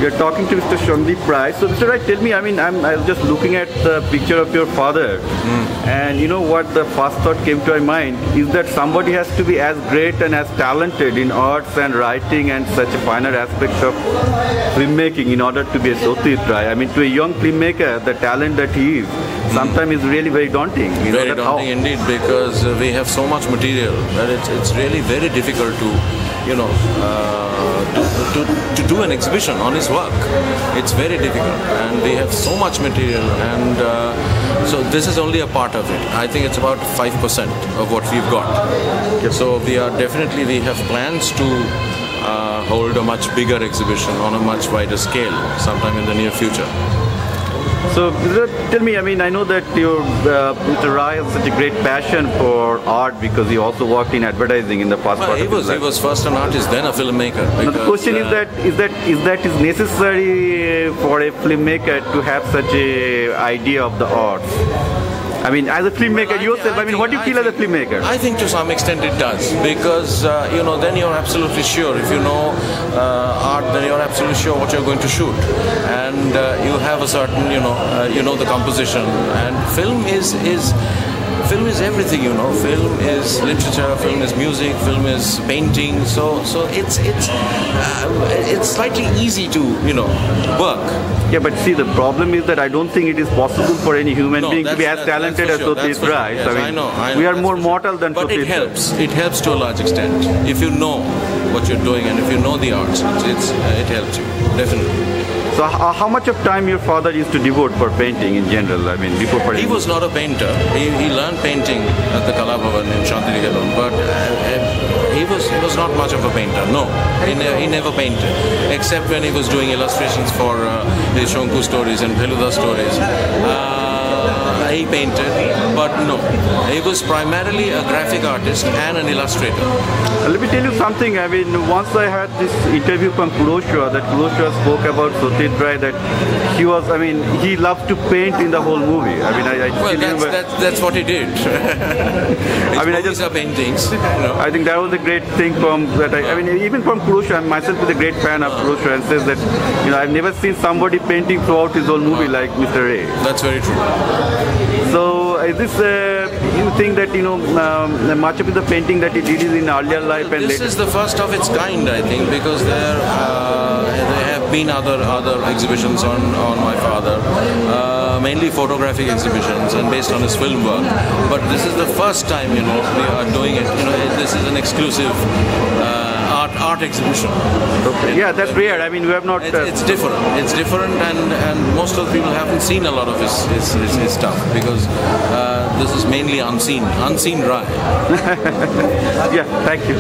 We are talking to Mr. Sandeep Rai. So, Mr. Rai, tell me, I was just looking at the picture of your father, and you know what the first thought came to my mind is that somebody has to be as great and as talented in arts and writing and such a finer aspect of filmmaking in order to be a Satyajit Ray. I mean, to a young filmmaker, the talent that he is, sometimes is really very daunting. Very daunting indeed, because we have so much material that it's really very difficult to, to do an exhibition on his work. It's very difficult, and we have so much material, and so this is only a part of it. I think it's about 5% of what we've got. So we have plans to hold a much bigger exhibition on a much wider scale sometime in the near future. So tell me, I know that Mr. Rai has such a great passion for art because he also worked in advertising in the past. Well, he was first an artist, then a filmmaker. Now the question is that necessary for a filmmaker to have such a idea of the arts? As a filmmaker yourself, what do you feel as a filmmaker? I think to some extent it does, because then you're absolutely sure. If you know art, then you're absolutely sure what you're going to shoot, and you have a certain, the composition. And film is everything, Film is literature, film is music, film is painting. So it's slightly easy to work. Yeah, but see, the problem is that I don't think it is possible for any human being to be as talented as Satyajit Ray. Yes, I know. We are more mortal than Satyajit Ray. But it helps. It helps to a large extent. If you know what you're doing and if you know the arts, it helps you, definitely. So how much of time your father used to devote for painting in general? Before he was not a painter. He learned painting at the Kala Bhavan in Shantiniketan, but he was not much of a painter. No, he never painted, except when he was doing illustrations for the Shonku stories and Feluda stories. He painted, but no, he was primarily a graphic artist and an illustrator. Let me tell you something. Once I had this interview from Kuroshwa, that Kuroshwa spoke about Satyajit Ray, that he loved to paint in the whole movie. That's what he did. Movies are paintings. I think that was a great thing from that. Even from Kuroshwa, myself is a great fan of Kuroshwa, and says that I've never seen somebody painting throughout his whole movie like Mr. Ray. That's very true. So is this you think that much of the painting that he did is in earlier life and this later? Is the first of its kind, I think, because there have been other exhibitions on my father, mainly photographic exhibitions and based on his film work. But this is the first time we are doing it. This is an exclusive art exhibition. Okay. Yeah, that's rare. We have not. It's different. It's different, and most of the people haven't seen a lot of his stuff because this is mainly unseen Rai. Yeah, thank you.